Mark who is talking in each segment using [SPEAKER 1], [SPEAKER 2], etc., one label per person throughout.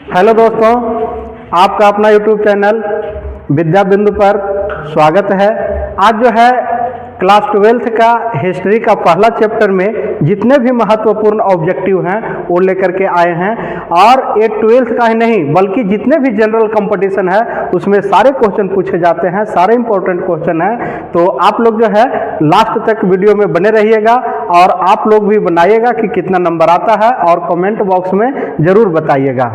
[SPEAKER 1] Hello दोस्तों, आपका अपना यूट्यूब चैनल विद्या बिंदु पर स्वागत है। आज जो है क्लास 12th का हिस्ट्री का पहला चैप्टर में जितने भी महत्वपूर्ण ऑब्जेक्टिव हैं वो लेकर के आए हैं। और ये 12th का ही नहीं बल्कि जितने भी जनरल कंपटीशन है उसमें सारे क्वेश्चन पूछे जाते हैं, सारे इंपॉर्टेंट क्वेश्चन हैं। तो आप लोग जो है लास्ट तक वीडियो में बने रहिएगा और आप लोग भी बनाइएगा कि कितना नंबर आता है और कमेंट बॉक्स में ज़रूर बताइएगा।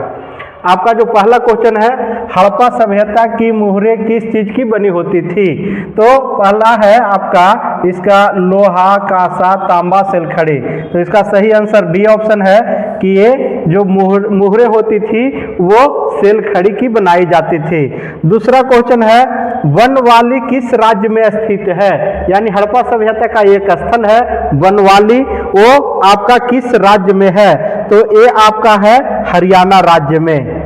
[SPEAKER 1] आपका जो पहला क्वेश्चन है, हड़प्पा सभ्यता की मुहरें किस चीज की बनी होती थी? तो पहला है आपका इसका लोहा, कांसा, तांबा, सेलखड़ी। तो इसका सही आंसर डी ऑप्शन है कि ये जो मुहरें होती थी वो सेलखड़ी की बनाई जाती थी। दूसरा क्वेश्चन है, वनवाली किस राज्य में स्थित है? यानी हड़प्पा सभ्यता का एक स्थल है वनवाली, वो आपका किस राज्य में है? तो ये आपका है हरियाणा राज्य में।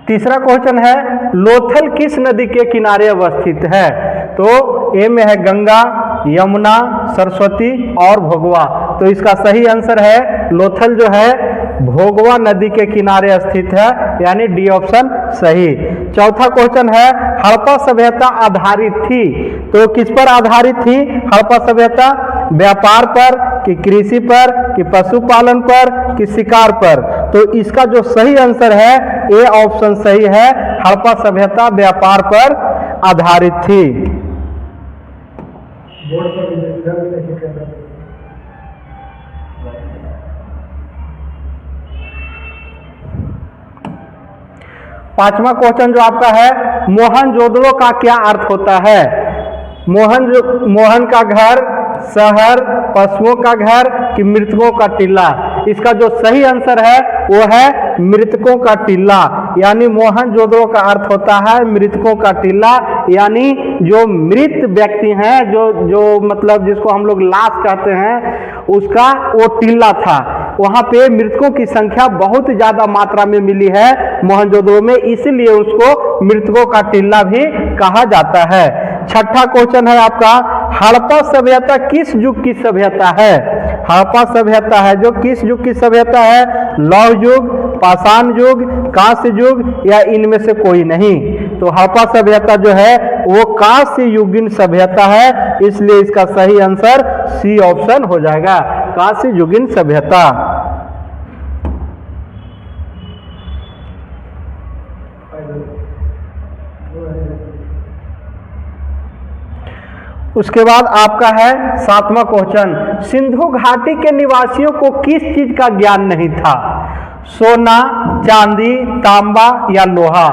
[SPEAKER 1] तीसरा क्वेश्चन है, लोथल किस नदी के किनारे अवस्थित है? तो ए में है गंगा, यमुना, सरस्वती और भोगवा। तो इसका सही आंसर है लोथल जो है भोगवा नदी के किनारे स्थित है, यानी डी ऑप्शन सही। चौथा क्वेश्चन है, हड़प्पा सभ्यता आधारित थी तो किस पर आधारित थी हड़प्पा सभ्यता? व्यापार पर, कि कृषि पर, कि पशुपालन पर, कि शिकार पर? तो इसका जो सही आंसर है ए ऑप्शन सही है, हड़प्पा सभ्यता व्यापार पर आधारित थी। पांचवा क्वेश्चन जो आपका है, मोहनजोदड़ो का क्या अर्थ होता है? मोहन का घर, शहर, पशुओं का घर, कि मृतकों का टीला? इसका जो सही आंसर है वो है मृतकों का टीला। यानी मोहनजोदड़ो का अर्थ होता है मृतकों का टीला, यानी जो मृत व्यक्ति हैं, जो मतलब जिसको हम लोग लाश कहते हैं, उसका वो टीला था। वहाँ पे मृतकों की संख्या बहुत ज़्यादा मात्रा में मिली है मोहनजोदड़ो में, इसलिए उसको मृतकों का टीला भी कहा जाता है। छठा क्वेश्चन है आपका, हड़प्पा सभ्यता किस युग की सभ्यता है? हड़प्पा सभ्यता है जो किस युग की सभ्यता है? लौह युग, पाषाण युग, कांस्य युग या इनमें से कोई नहीं? तो हड़प्पा सभ्यता जो है वो कांस्य युगीन सभ्यता है, इसलिए इसका सही आंसर सी ऑप्शन हो जाएगा, कांस्य युगीन सभ्यता। उसके बाद आपका है सातवां क्वेश्चन, सिंधु घाटी के निवासियों को किस चीज का ज्ञान नहीं था? सोना, चांदी, तांबा या लोहा?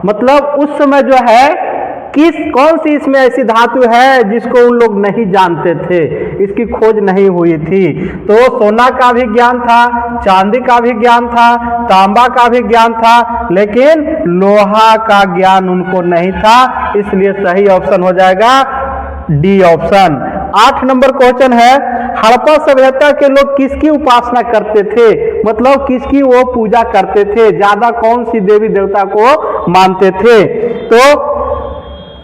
[SPEAKER 1] मतलब उस समय जो है कौन सी इसमें ऐसी धातु है जिसको उन लोग नहीं जानते थे, इसकी खोज नहीं हुई थी? तो सोना का भी ज्ञान था, चांदी का भी ज्ञान था, तांबा का भी ज्ञान था, लेकिन लोहा का ज्ञान उनको नहीं था, इसलिए सही ऑप्शन हो जाएगा डी ऑप्शन। 8 नंबर क्वेश्चन है, हड़प्पा सभ्यता के लोग किसकी उपासना करते थे? मतलब किसकी वो पूजा करते थे, ज्यादा कौन सी देवी देवता को मानते थे? तो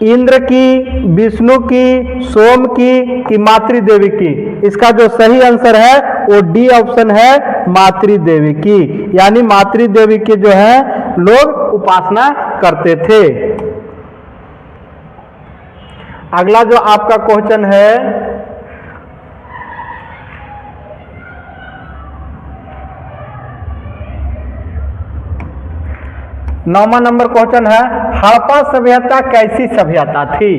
[SPEAKER 1] इंद्र की, विष्णु की, सोम की, कि मातृ देवी की? इसका जो सही आंसर है वो डी ऑप्शन है, मातृ देवी की। यानी मातृ देवी की जो है लोग उपासना करते थे। अगला जो आपका क्वेश्चन है, नौवां नंबर क्वेश्चन है, हड़प्पा सभ्यता कैसी सभ्यता थी?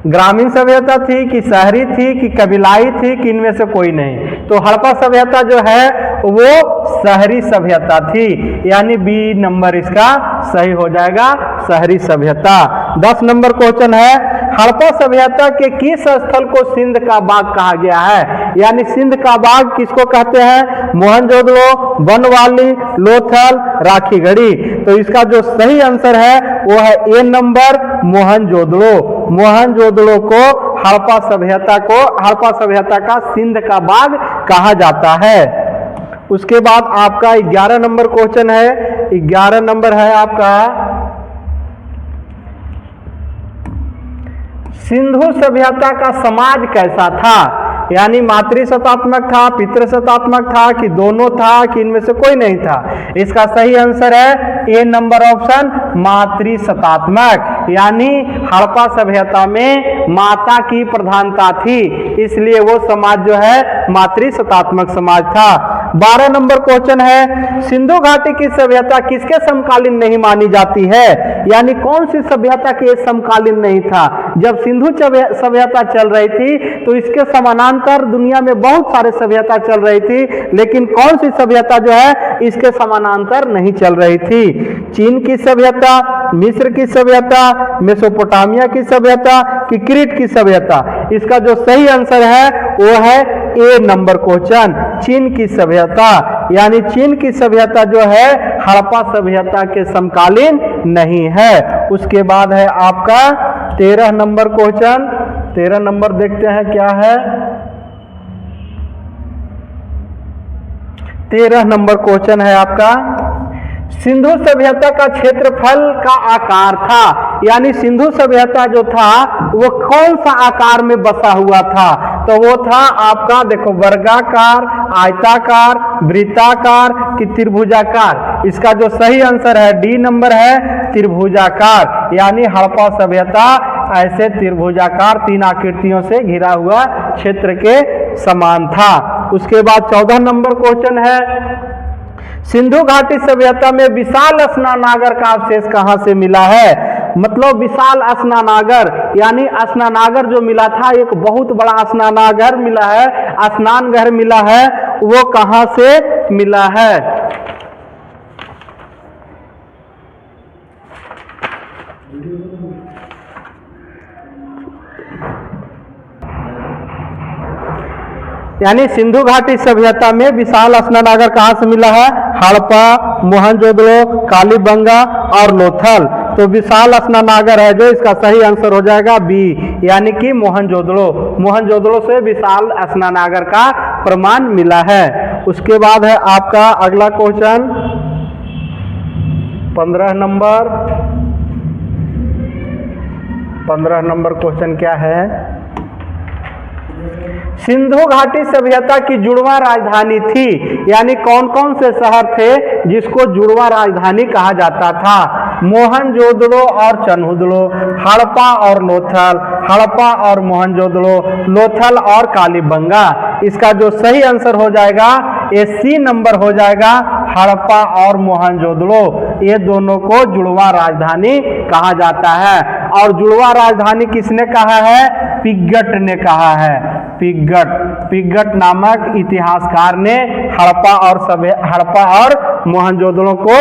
[SPEAKER 1] ग्रामीण सभ्यता थी, कि शहरी थी, कि कबीलाई थी, कि इनमें से कोई नहीं? तो हड़प्पा सभ्यता जो है वो शहरी सभ्यता थी, यानी बी नंबर इसका सही हो जाएगा, शहरी सभ्यता। 10 नंबर क्वेश्चन है, हड़प्पा सभ्यता के किस स्थल को सिंध का बाग कहा गया है? यानी सिंध का बाग किसको कहते हैं? मोहनजोदड़ो, वनवाली, लोथल, राखीगढ़ी? तो इसका जो सही आंसर है वो है ए नंबर, मोहनजोदड़ो। मोहनजोदड़ो को हड़प्पा सभ्यता का सिंध का बाग कहा जाता है। उसके बाद आपका 11 नंबर क्वेश्चन है, 11 नंबर है आपका सिंधु सभ्यता का समाज कैसा था, यानी मातृसत्तात्मक था, पितृसत्तात्मक था, कि दोनों था, कि इनमें से कोई नहीं था। इसका सही आंसर है ए नंबर ऑप्शन, मातृसत्तात्मक, यानी हड़प्पा सभ्यता में माता की प्रधानता थी, इसलिए वो समाज जो है मातृसत्तात्मक समाज था। 12 नंबर क्वेश्चन है, सिंधु घाटी की सभ्यता किसके समकालीन नहीं मानी जाती है, यानी कौन सी सभ्यता के समकालीन नहीं था। जब सिंधु सभ्यता चल रही थी तो इसके समानांतर दुनिया में बहुत सारे सभ्यता चल रही थी, लेकिन कौन सी सभ्यता जो है इसके समानांतर नहीं चल रही थी। चीन की सभ्यता, मिस्र की सभ्यता, मेसोपोटामिया की सभ्यता, कि क्रीट की सभ्यता। इसका जो सही आंसर है वो है ए नंबर क्वेश्चन, चीन की सभ्यता, यानी चीन की सभ्यता जो है हड़प्पा सभ्यता के समकालीन नहीं है। उसके बाद है आपका 13 नंबर क्वेश्चन। 13 नंबर देखते हैं क्या है। 13 नंबर क्वेश्चन है आपका, सिंधु सभ्यता का क्षेत्रफल का आकार था, यानी सिंधु सभ्यता जो था वो कौन सा आकार में बसा हुआ था, तो वो था आपका देखो वर्गाकार, आयताकार, वृत्ताकार, कि त्रिभुजाकार। इसका जो सही आंसर है डी नंबर है, त्रिभुजाकार, यानी हड़प्पा सभ्यता ऐसे त्रिभुजाकार 3 आकृतियों से घिरा हुआ क्षेत्र के समान था। उसके बाद 14 नंबर क्वेश्चन है, सिंधु घाटी सभ्यता में विशाल स्नानागार का अवशेष कहां से मिला है, मतलब विशाल स्नानागार, यानी स्नानागार जो मिला था, एक बहुत बड़ा स्नानागार मिला है, स्नान घर मिला है, वो कहां से मिला है। यानी सिंधु घाटी सभ्यता में विशाल स्नानागार कहां से मिला है, हड़प्पा, मोहनजोदड़ो, कालीबंगा और लोथल। तो विशाल स्नानागार है जो इसका सही आंसर हो जाएगा बी, यानी कि मोहनजोदड़ो। मोहनजोदड़ो से विशाल स्नानागार का प्रमाण मिला है। उसके बाद है आपका अगला क्वेश्चन 15 नंबर। 15 नंबर क्वेश्चन क्या है, सिंधु घाटी सभ्यता की जुड़वा राजधानी थी, यानी कौन कौन से शहर थे जिसको जुड़वा राजधानी कहा जाता था। मोहनजोदड़ो और चन्हुदड़ो, हड़प्पा और लोथल, हड़प्पा और मोहनजोदड़ो, लोथल और कालीबंगा। इसका जो सही आंसर हो जाएगा ये सी नंबर हो जाएगा, हड़प्पा और मोहनजोदड़ो, ये दोनों को जुड़वा राजधानी कहा जाता है। और जुड़वा राजधानी किसने कहा है, पिगट ने कहा है, पिगट नामक इतिहासकार ने हड़प्पा और मोहनजोदड़ो को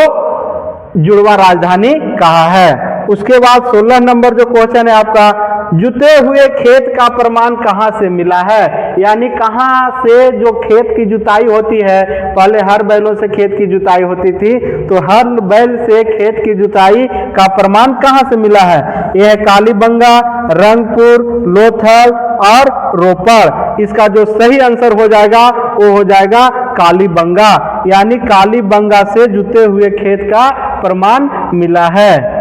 [SPEAKER 1] जुड़वा राजधानी कहा है। उसके बाद 16 नंबर जो क्वेश्चन है आपका, जुते हुए खेत का प्रमाण कहां से मिला है, यानी कहां से जो खेत की जुताई होती है, पहले हर बैलों से खेत की जुताई होती थी, तो हर बैल से खेत की जुताई का प्रमाण कहां से मिला है। यह है कालीबंगा, रंगपुर, लोथल और रोपड़। इसका जो सही आंसर हो जाएगा वो हो जाएगा कालीबंगा, यानी कालीबंगा से जुते हुए खेत का प्रमाण मिला है।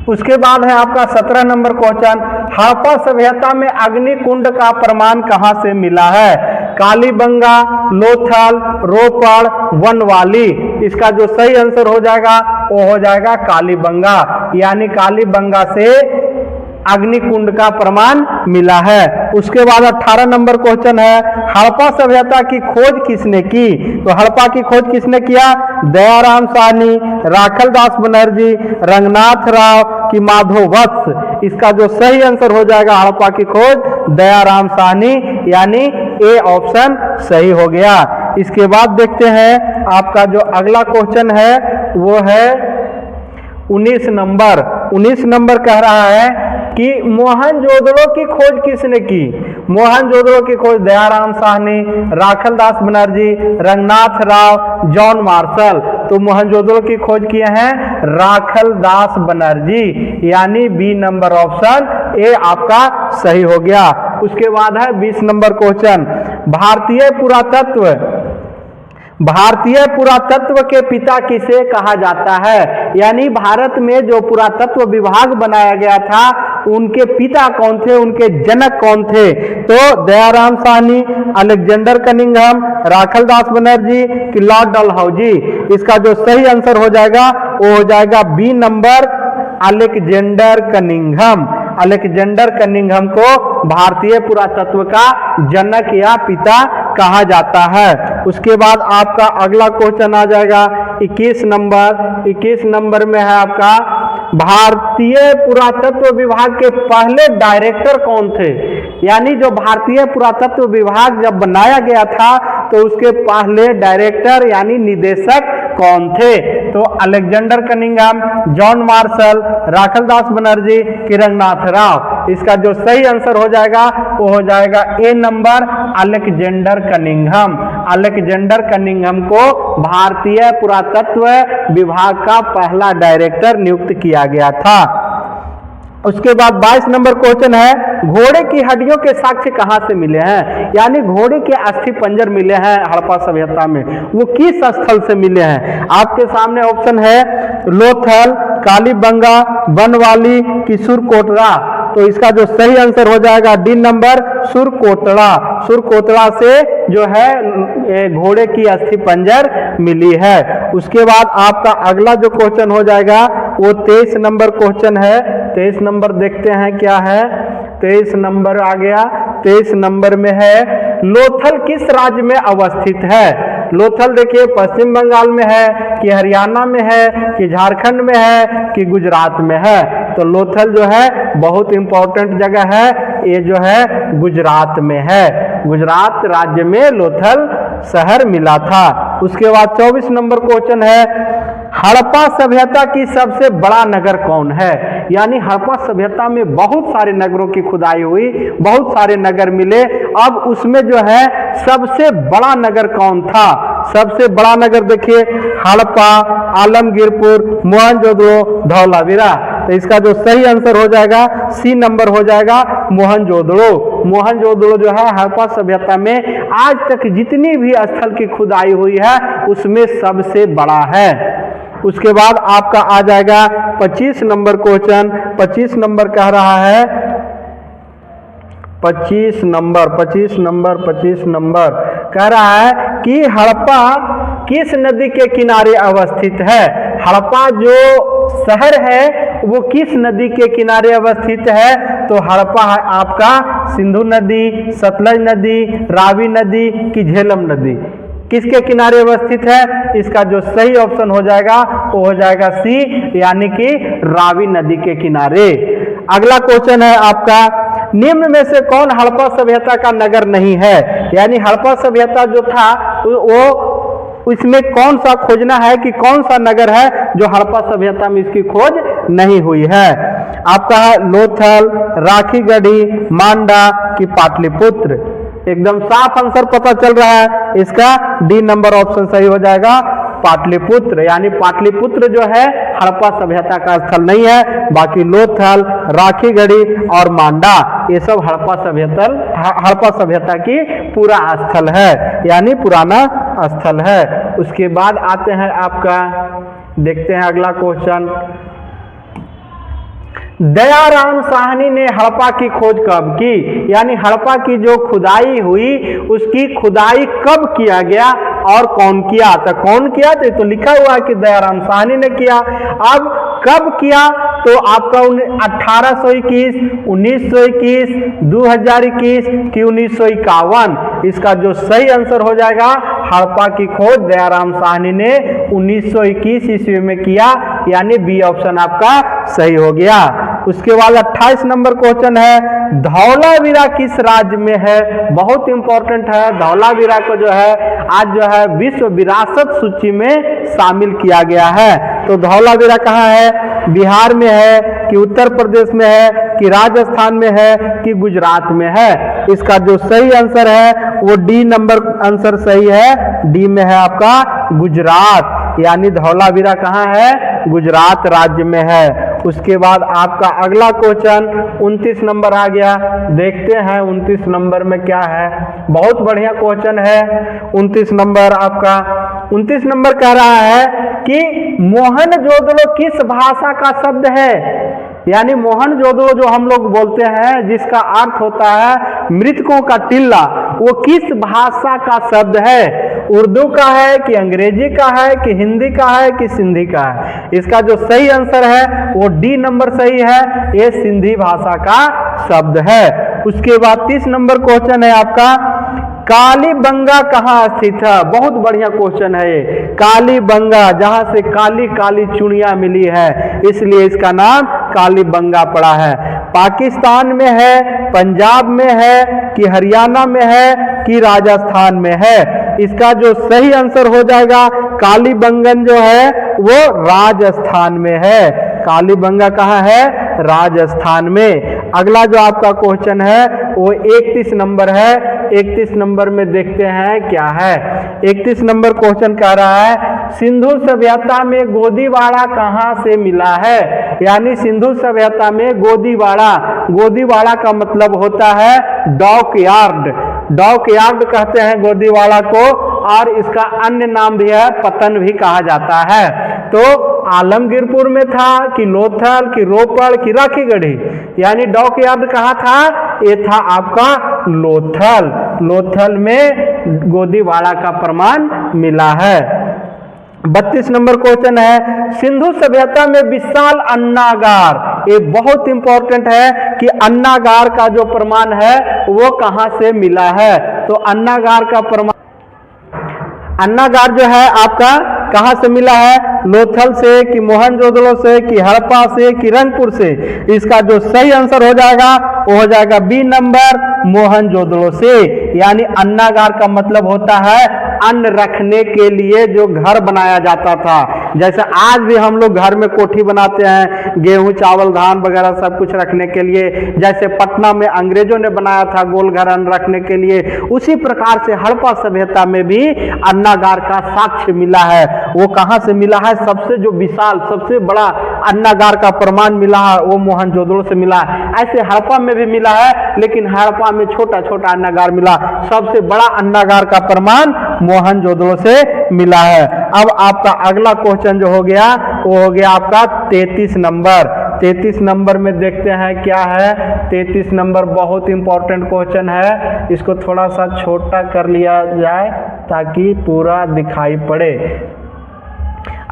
[SPEAKER 1] उसके बाद है आपका 17 नंबर क्वेश्चन, हड़प्पा सभ्यता में अग्निकुंड का प्रमाण कहां से मिला है। कालीबंगा, लोथल, रोपड़, वनवाली। इसका जो सही आंसर हो जाएगा वो हो जाएगा कालीबंगा, यानी कालीबंगा से अग्निकुंड का प्रमाण मिला है। उसके बाद 18 नंबर क्वेश्चन है, हड़प्पा सभ्यता की खोज किसने की। तो हड़प्पा की खोज किसने किया, दयाराम साहनी, राखल दास बनर्जी, रंगनाथ राव की माधव वत्स। इसका जो सही आंसर हो जाएगा हड़प्पा की खोज दयाराम साहनी, यानी ए ऑप्शन सही हो गया। इसके बाद देखते हैं आपका जो अगला क्वेश्चन है वो है 19 नंबर। 19 नंबर कह रहा है कि मोहनजोदड़ो की खोज किसने की। मोहनजोदड़ो की खोज दयाराम साहनी, राखल दास बनर्जी, रंगनाथ राव, जॉन मार्शल। तो मोहनजोदड़ो की खोज किए हैं राखल दास बनर्जी, यानी बी नंबर ऑप्शन ए आपका सही हो गया। उसके बाद है 20 नंबर क्वेश्चन, भारतीय पुरातत्व भारतीय पुरातत्व के पिता किसे कहा जाता है? यानी भारत में जो पुरातत्व विभाग बनाया गया था उनके पिता कौन थे, उनके जनक कौन थे? तो दयाराम साहनी, अलेक्जेंडर कनिंघम, राखलदास बनर्जी कि लॉर्ड डलहौजी? इसका जो सही आंसर हो जाएगा वो हो जाएगा B number, Alexander Cunningham. Alexander Cunningham को भारतीय पुरातत्व का जनक या पिता कहा जाता है। उसके बाद आपका अगला क्वेश्चन आ जाएगा 21 नंबर। 21 नंबर में है आपका भारतीय पुरातत्व विभाग के पहले डायरेक्टर कौन थे? यानी जो भारतीय पुरातत्व विभाग जब बनाया गया था तो उसके पहले डायरेक्टर यानी निदेशक कौन थे? तो Alexander Cunningham, John Marshall, Rakhaldas Banerjee कि रंगनाथ राव? इसका जो सही आंसर हो जाएगा वो हो जाएगा A number, Alexander Cunningham. Alexander Cunningham को भारतीय पुरातत्व विभाग का पहला डायरेक्टर नियुक्त किया गया था। उसके बाद 22 नंबर क्वेश्चन है, घोड़े की हड्डियों के साक्ष्य कहां से मिले हैं? यानी घोड़े के अस्थि पंजर मिले हैं हड़प्पा सभ्यता में, वो किस स्थल से मिले हैं? आपके सामने ऑप्शन है लोथल, कालीबंगा, बनवाली कि सुरकोटड़ा? तो इसका जो सही आंसर हो जाएगा डी नंबर, सुरकोटड़ा। सुरकोटड़ा से जो है घोड़े की अस्थि पंजर मिली है। उसके बाद आपका अगला जो क्वेश्चन हो जाएगा वो 23 नंबर क्वेश्चन है। 23 नंबर देखते हैं क्या है। 23 नंबर आ गया। 23 नंबर में है लोथल किस राज्य में अवस्थित है? लोथल देखिए पश्चिम बंगाल में है कि हरियाणा में है कि झारखंड में है कि गुजरात में है? तो लोथल जो है बहुत इंपॉर्टेंट जगह है, ये जो है गुजरात में है। गुजरात राज्य में लोथल शहर मिला था। उसके बाद 24 नंबर क्वेश्चन है, हड़प्पा सभ्यता की सबसे बड़ा नगर कौन है? यानी हड़प्पा सभ्यता में बहुत सारे नगरों की खुदाई हुई, बहुत सारे नगर मिले, अब उसमें जो है सबसे बड़ा नगर कौन था? सबसे बड़ा नगर देखिए हड़प्पा, आलमगीरपुर, मोहनजोदड़ो, धौलावीरा। तो इसका जो सही आंसर हो जाएगा सी नंबर हो जाएगा मोहनजोदड़ो। मोहनजोदड़ो जो है हड़प्पा सभ्यता में आज तक जितनी भी स्थल की खुदाई हुई है उसमें सबसे बड़ा है। उसके बाद आपका आ जाएगा 25 नंबर क्वेश्चन। 25 नंबर कह रहा है 25 नंबर कह रहा है कि हड़प्पा किस नदी के किनारे अवस्थित है? हड़प्पा जो शहर है वो किस नदी के किनारे अवस्थित है? तो हड़प्पा है आपका सिंधु नदी, सतलज नदी, रावी नदी कि झेलम नदी? किसके किनारे अवस्थित है? इसका जो सही ऑप्शन हो जाएगा वो हो जाएगा सी, यानी कि रावी नदी के किनारे। अगला क्वेश्चन है आपका, निम्न में से कौन हड़प्पा सभ्यता का नगर नहीं है? यानी हड़प्पा सभ्यता जो था वो इसमें कौन सा खोजना है कि कौन सा नगर है जो हड़प्पा सभ्यता में इसकी खोज नहीं हुई है? आपका है लोथल, राखीगढ़ी, मांडा कि पाटलिपुत्र? एकदम साफ आंसर पता चल रहा है, इसका डी नंबर ऑप्शन सही हो जाएगा पाटलिपुत्र। यानी पाटलिपुत्र जो है हड़प्पा सभ्यता का स्थल नहीं है, बाकी लोथल, राखीगढ़ी और मांडा ये सब हड़प्पा सभ्यता की पूरा स्थल है, यानी पुराना स्थल है। उसके बाद आते हैं आपका, देखते हैं अगला क्वेश्चन, दयाराम साहनी ने हड़प्पा की खोज कब की? यानी हड़प्पा की जो खुदाई हुई उसकी खुदाई कब किया गया और कौन किया? तो कौन किया? तो लिखा हुआ है कि दयाराम साहनी ने किया। अब कब किया? तो आपका 1821, 1921, 2021 कि 1951? इसका जो सही आंसर हो जाएगा हड़प्पा की खोज दयाराम साहनी ने 1921 ईस्वी में किया, यानी बी ऑप्शन आपका सही हो गया। उसके बाद 28 नंबर क्वेश्चन है, धौलावीरा किस राज्य में है? बहुत इंपॉर्टेंट है। धौलावीरा को जो है आज जो है विश्व विरासत सूची में शामिल किया गया है। तो धौलावीरा कहाँ है? बिहार में है कि उत्तर प्रदेश में है कि राजस्थान में है कि गुजरात में है? इसका जो सही आंसर है वो डी नंबर आंसर सही है, डी में है आपका गुजरात, यानी धौलावीरा कहाँ है? गुजरात राज्य में है। उसके बाद आपका अगला क्वेश्चन 29 नंबर आ गया, देखते हैं 29 नंबर में क्या है। बहुत बढ़िया क्वेश्चन है 29 नंबर आपका, 29 नंबर कह रहा है कि मोहनजोदड़ो किस भाषा का शब्द है। यानी मोहनजोदड़ो जो हम लोग बोलते हैं, जिसका अर्थ होता है मृतकों का टिल्ला, वो किस भाषा का शब्द है। उर्दू का है कि अंग्रेजी का है कि हिंदी का है कि सिंधी का है। इसका जो सही आंसर है वो डी नंबर सही है, ये सिंधी भाषा का शब्द है। उसके बाद 30 नंबर क्वेश्चन है आपका, कालीबंगा कहाँ स्थित है। बहुत बढ़िया क्वेश्चन है ये। कालीबंगा, जहां से काली काली चुड़िया मिली है, इसलिए इसका नाम कालीबंगा पड़ा है। पाकिस्तान में है, पंजाब में है कि हरियाणा में है कि राजस्थान में है। इसका जो सही आंसर हो जाएगा, कालीबंगन जो है वो राजस्थान में है। कालीबंगा कहाँ है, राजस्थान में। अगला जो आपका क्वेश्चन है वो 31 नंबर है। 31 नंबर में देखते हैं क्या है। 31 नंबर क्वेश्चन कह रहा है, सिंधु सभ्यता में गोदीवाड़ा कहाँ से मिला है। यानी सिंधु सभ्यता में गोदीवाड़ा, गोदीवाड़ा का मतलब होता है डॉक यार्ड। डॉक यार्ड कहते हैं गोदीवाड़ा को, और इसका अन्य नाम भी है पतन भी कहा जाता है। तो आलमगीरपुर में था कि लोथल कि रोपड़ कि राखीगढ़ी। यानी डॉक यार्ड कहाँ था, ये था आपका लोथल। लोथल में गोदीवाड़ा का प्रमाण मिला है। 32 नंबर क्वेश्चन है, सिंधु सभ्यता में विशाल अन्नागार, ये बहुत इंपॉर्टेंट है कि अन्नागार का जो प्रमाण है वो कहां से मिला है। तो अन्नागार का प्रमाण, अन्नागार जो है आपका कहां से मिला है, लोथल से कि मोहनजोदड़ो से कि हड़प्पा से कि रंगपुर से। इसका जो सही आंसर हो जाएगा वो हो जाएगा बी नंबर, मोहनजोदड़ो से। यानी अन्नागार का मतलब होता है अन्न रखने के लिए जो घर बनाया जाता था। जैसे आज भी हम लोग घर में कोठी बनाते हैं, गेहूं चावल धान वगैरह सब कुछ रखने के लिए। जैसे पटना में अंग्रेजों ने बनाया था गोल घर अन्न रखने के लिए, उसी प्रकार से हड़प्पा सभ्यता में भी अन्नागार का साक्ष्य मिला है। वो कहां से मिला है, सबसे जो विशाल सबसे बड़ा अन्नागार का प्रमाण मिला है वो मोहनजोदड़ो से मिला है। ऐसे हड़प्पा में भी मिला है, लेकिन हड़प्पा में छोटा छोटा अन्नागार मिला, सबसे बड़ा अन्नागार का प्रमाण मोहनजोदड़ो से मिला है। अब आपका अगला क्वेश्चन जो हो गया वो हो गया आपका 33 नंबर। 33 नंबर में देखते हैं क्या है। 33 नंबर बहुत इंपॉर्टेंट क्वेश्चन है, इसको थोड़ा सा छोटा कर लिया जाए ताकि पूरा दिखाई पड़े।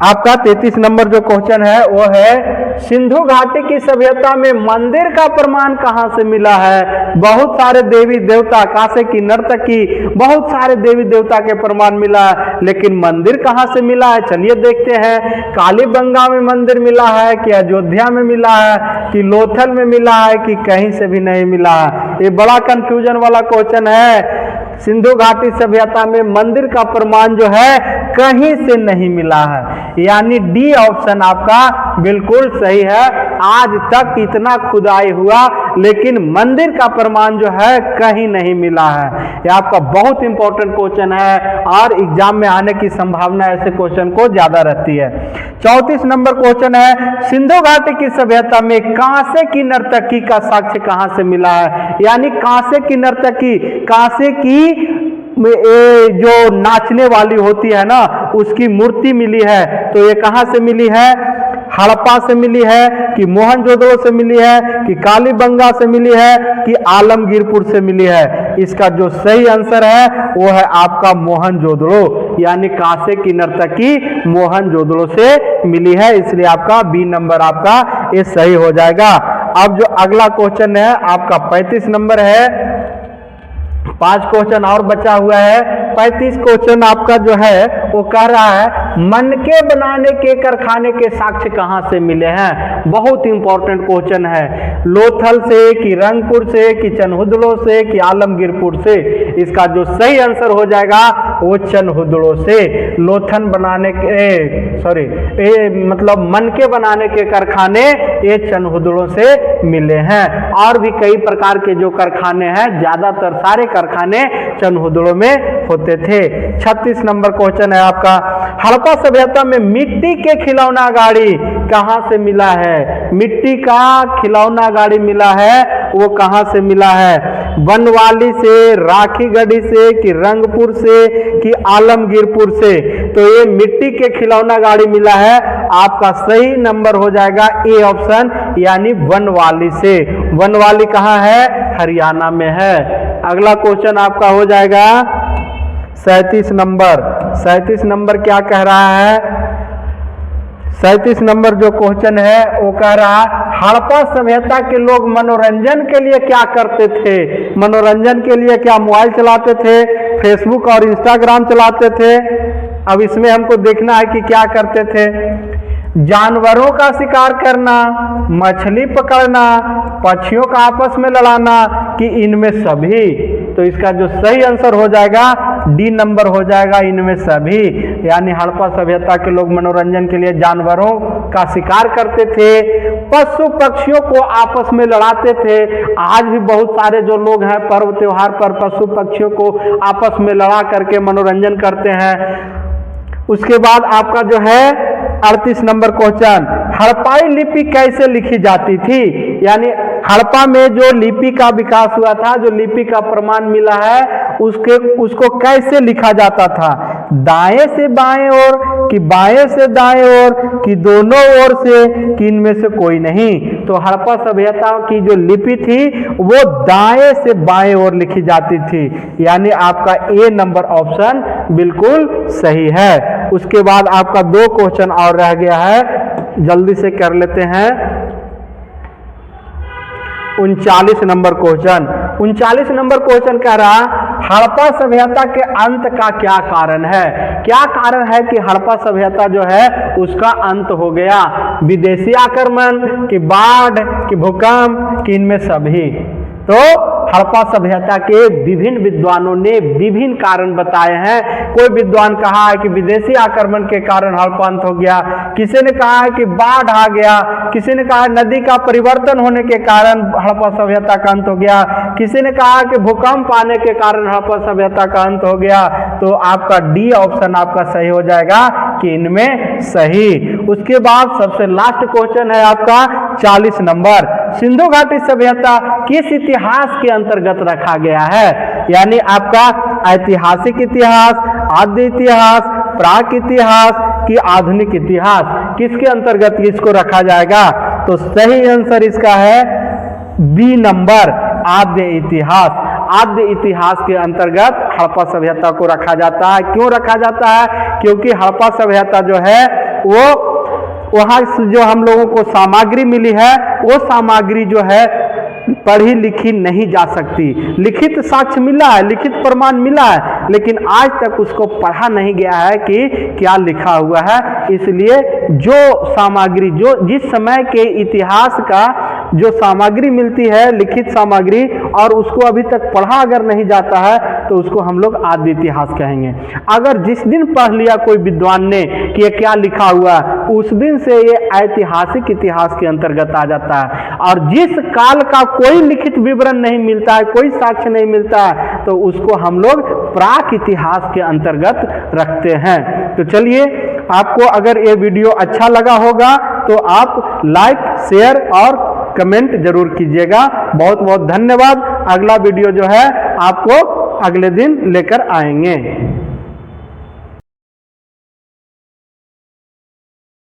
[SPEAKER 1] आपका 33 नंबर जो क्वेश्चन है वो है, सिंधु घाटी की सभ्यता में मंदिर का प्रमाण कहां से मिला है। बहुत सारे देवी देवता, कासे की नर्तकी, बहुत सारे देवी देवता के प्रमाण मिला है, लेकिन मंदिर कहां से मिला है चलिए देखते हैं। कालीबंगा में मंदिर मिला है कि अयोध्या में मिला है कि लोथल में मिला है कि कहीं से भी नहीं मिला है। ये बड़ा कंफ्यूजन वाला क्वेश्चन है। सिंधु घाटी सभ्यता में मंदिर का प्रमाण जो है कहीं से नहीं मिला है, यानी डी ऑप्शन आपका बिल्कुल सही है। आज तक इतना खुदाई हुआ लेकिन मंदिर का प्रमाण जो है कहीं नहीं मिला है। यह आपका बहुत इंपॉर्टेंट क्वेश्चन है और एग्जाम में आने की संभावना ऐसे क्वेश्चन को ज्यादा रहती है। 34 नंबर क्वेश्चन है, सिंधु घाटी की सभ्यता में कांसे की नर्तकी का साक्ष्य कहां से मिला है। यानी कांसे की नर्तकी, कांसे की जो नाचने वाली होती है ना, उसकी मूर्ति मिली है। तो ये कहां से मिली है, हड़प्पा से मिली है कि मोहनजोदड़ो से मिली है कि कालीबंगा से मिली है कि आलमगीरपुर से मिली है। इसका जो सही आंसर है वो है आपका मोहनजोदड़ो, यानी कांसे की नर्तकी मोहनजोदड़ो से मिली है, इसलिए आपका बी नंबर आपका ये सही हो जाएगा। अब जो अगला क्वेश्चन है आपका 35 नंबर है। 5 क्वेश्चन और बचा हुआ है। 35 क्वेश्चन आपका जो है वो कह रहा है, मनके बनाने के कारखाने के साक्ष्य कहां से मिले हैं। बहुत इंपॉर्टेंट क्वेश्चन है। लोथल से कि रंगपुर से कि चनहुदड़ो से कि आलमगीरपुर से। इसका जो सही आंसर हो जाएगा वो चनहुदड़ो से। लोथन बनाने के मतलब मनके बनाने के कारखाने ये चनहुदड़ो से मिले हैं। और भी कई प्रकार के जो कारखाने हैं, ज्यादातर सारे कारखाने चनहुदड़ो में होते थे। 36 नंबर क्वेश्चन है आपका, हड़प्पा सभ्यता में मिट्टी के खिलौना गाड़ी कहाँ से मिला है, मिट्टी का खिलौना गाड़ी मिला है, वो कहाँ से मिला है, बनवाली से, राखीगढ़ी से, कि रंगपुर से, कि आलमगीरपुर से। तो ये मिट्टी के खिलौना गाड़ी मिला है, आपका सही नंबर हो जाएगा ए ऑप्शन, यानी बनवाली से। बनवाली कहाँ है, हरियाणा में है। अगला क्वेश्चन आपका हो जाएगा 37 नंबर। 37 नंबर क्या कह रहा है, 37 नंबर जो क्वेश्चन है वो कह रहा है हड़प्पा सभ्यता के लोग मनोरंजन के लिए क्या करते थे। मनोरंजन के लिए क्या मोबाइल चलाते थे, फेसबुक और इंस्टाग्राम चलाते थे। अब इसमें हमको देखना है कि क्या करते थे। जानवरों का शिकार करना, मछली पकड़ना, पक्षियों का आपस में लड़ाना, कि इनमें सभी। तो इसका जो सही आंसर हो जाएगा डी नंबर हो जाएगा, इनमें सभी। यानी हड़प्पा सभ्यता के लोग मनोरंजन के लिए जानवरों का शिकार करते थे, पशु पक्षियों को आपस में लड़ाते थे। आज भी बहुत सारे जो लोग हैं पर्व त्योहार पर पशु पक्षियों को आपस में लड़ा करके मनोरंजन करते हैं। उसके बाद आपका जो है 38 नंबर क्वेश्चन, हड़प्पाई लिपि कैसे लिखी जाती थी। यानी हड़प्पा में जो लिपि का विकास हुआ था, जो लिपि का प्रमाण मिला है, उसको कैसे लिखा जाता था। दाएं से बाएं ओर, कि बाएं से दाएं ओर, कि दोनों ओर से, कि इनमें से कोई नहीं। तो हड़प्पा सभ्यता की जो लिपि थी वो दाएं से बाएं ओर लिखी जाती थी। यानी आपका ए नंबर ऑप्शन बिल्कुल सही है। उसके बाद आपका 2 क्वेश्चन और रह गया है, जल्दी से कर लेते हैं। 39 नंबर क्वेश्चन। 39 नंबर क्वेश्चन कह रहा हड़प्पा सभ्यता के अंत का क्या कारण है। क्या कारण है कि हड़प्पा सभ्यता जो है उसका अंत हो गया। विदेशी आक्रमण, कि बाढ़, कि भूकंप, कि इनमें सभी। तो हड़प्पा सभ्यता के विभिन्न विद्वानों ने विभिन्न कारण बताए हैं। कोई विद्वान कहा है कि विदेशी आक्रमण के कारण हड़प्पा अंत हो गया, किसी ने कहा है कि बाढ़ आ गया, किसी ने कहा नदी का परिवर्तन होने के कारण हड़प्पा सभ्यता का अंत हो गया, किसी ने कहा कि भूकंप आने के कारण हड़प्पा सभ्यता का अंत हो गया। तो आपका डी ऑप्शन आपका सही हो जाएगा, कि इनमें सही। उसके बाद सबसे लास्ट क्वेश्चन है आपका 40 नंबर, सिंधु घाटी सभ्यता किस इतिहास के अंतर्गत रखा गया है। यानी आपका ऐतिहासिक इतिहास, आद्य इतिहास, प्राक इतिहास, कि आधुनिक इतिहास, किसके अंतर्गत इसको रखा जाएगा। तो सही आंसर इसका है बी नंबर, आद्य इतिहास। आद्य इतिहास के अंतर्गत हड़प्पा सभ्यता को रखा जाता है। क्यों रखा जाता है, क्योंकि हड़प्पा सभ्यता जो है वो वहां जो हम लोगों को सामग्री मिली है, वो सामग्री जो है पढ़ी लिखी नहीं जा सकती। लिखित साक्ष्य मिला है, लिखित प्रमाण मिला है, लेकिन आज तक उसको पढ़ा नहीं गया है कि क्या लिखा हुआ है। इसलिए जो सामग्री, जो जिस समय के इतिहास का जो सामग्री मिलती है, लिखित सामग्री, और उसको अभी तक पढ़ा अगर नहीं जाता है तो उसको हम लोग आद्य इतिहास कहेंगे। अगर जिस दिन पढ़ लिया कोई विद्वान ने कि ये क्या लिखा हुआ है, उस दिन से ये ऐतिहासिक इतिहास के अंतर्गत आ जाता है। और जिस काल का कोई लिखित विवरण नहीं मिलता है, कोई साक्ष्य नहीं मिलता है, तो उसको हम लोग प्राक इतिहास के अंतर्गत रखते हैं। तो चलिए, आपको अगर ये वीडियो अच्छा लगा होगा तो आप लाइक, शेयर और कमेंट जरूर कीजिएगा। बहुत बहुत धन्यवाद। अगला वीडियो जो है आपको अगले दिन लेकर आएंगे।